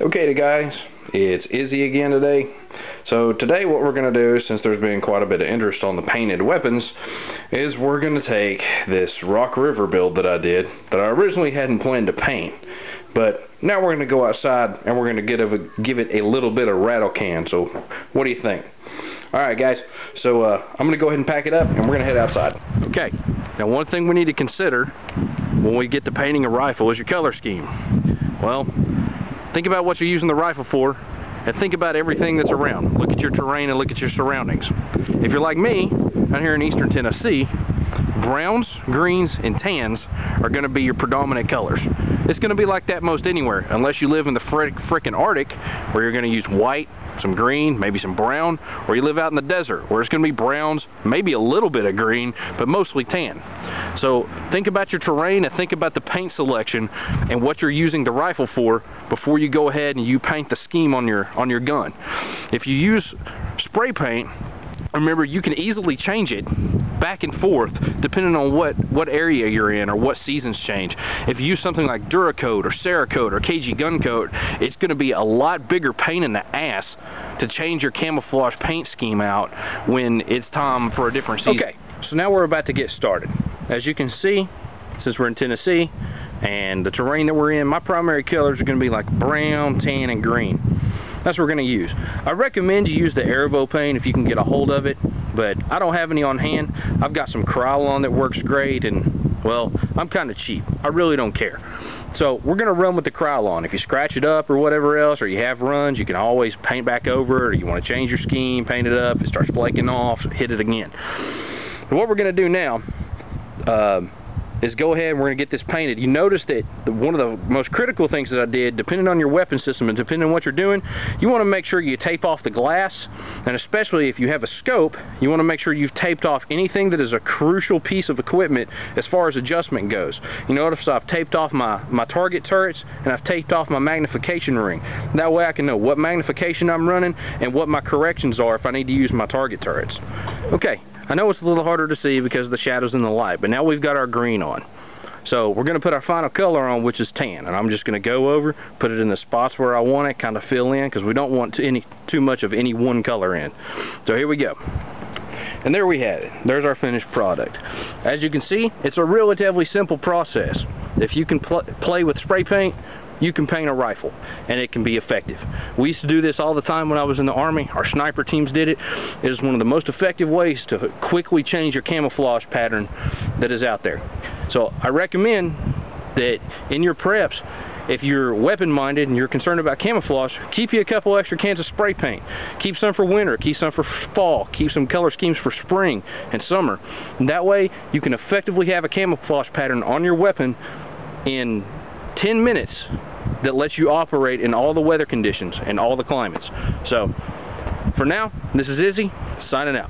Okay guys, it's Izzy again today. So today what we're going to do, since there's been quite a bit of interest on the painted weapons, is we're going to take this Rock River build that I did, that I originally hadn't planned to paint. But now we're going to go outside and we're going to give it a little bit of Rattle Can. So what do you think? Alright guys, so I'm going to go ahead and pack it up and we're going to head outside. Okay, now one thing we need to consider when we get to painting a rifle is your color scheme. Well, think about what you're using the rifle for, and think about everything that's around. Look at your terrain and look at your surroundings. If you're like me, out here in eastern Tennessee, browns, greens, and tans are going to be your predominant colors. It's going to be like that most anywhere, unless you live in the frickin' Arctic, where you're going to use white, some green, maybe some brown, or you live out in the desert, where it's going to be browns, maybe a little bit of green, but mostly tan. So think about your terrain and think about the paint selection and what you're using the rifle for before you go ahead and you paint the scheme on your gun. If you use spray paint, remember you can easily change it back and forth depending on what area you're in or what seasons change. If you use something like Duracoat or Cerakote or KG Gun Coat, it's going to be a lot bigger pain in the ass to change your camouflage paint scheme out when it's time for a different season. Okay, so now we're about to get started. As you can see, since we're in Tennessee and the terrain that we're in, my primary colors are going to be like brown, tan, and green. That's what we're going to use. I recommend you use the Airvo paint if you can get a hold of it, but I don't have any on hand. I've got some Krylon that works great, and well, I'm kind of cheap. I really don't care. So we're going to run with the Krylon. If you scratch it up or whatever else, or you have runs, you can always paint back over it, or you want to change your scheme, paint it up, it starts flaking off, hit it again. And what we're going to do now is go ahead and we're going to get this painted. You notice that one of the most critical things that I did, depending on your weapon system and depending on what you're doing, you want to make sure you tape off the glass, and especially if you have a scope, you want to make sure you've taped off anything that is a crucial piece of equipment as far as adjustment goes. You notice I've taped off my target turrets and I've taped off my magnification ring. That way I can know what magnification I'm running and what my corrections are if I need to use my target turrets. Okay. I know it's a little harder to see because of the shadows in the light, but now we've got our green on. So we're going to put our final color on, which is tan, and I'm just going to go over, put it in the spots where I want it, kind of fill in, because we don't want too much of any one color in. So here we go. And there we have it. There's our finished product. As you can see, it's a relatively simple process. If you can play with spray paint, you can paint a rifle, and it can be effective. We used to do this all the time when I was in the Army. Our sniper teams did it. It is one of the most effective ways to quickly change your camouflage pattern that is out there. So I recommend that in your preps, if you're weapon-minded and you're concerned about camouflage, keep you a couple extra cans of spray paint. Keep some for winter, keep some for fall, keep some color schemes for spring and summer. And that way, you can effectively have a camouflage pattern on your weapon in 10 minutes that lets you operate in all the weather conditions and all the climates. So, for now, this is Izzy, signing out.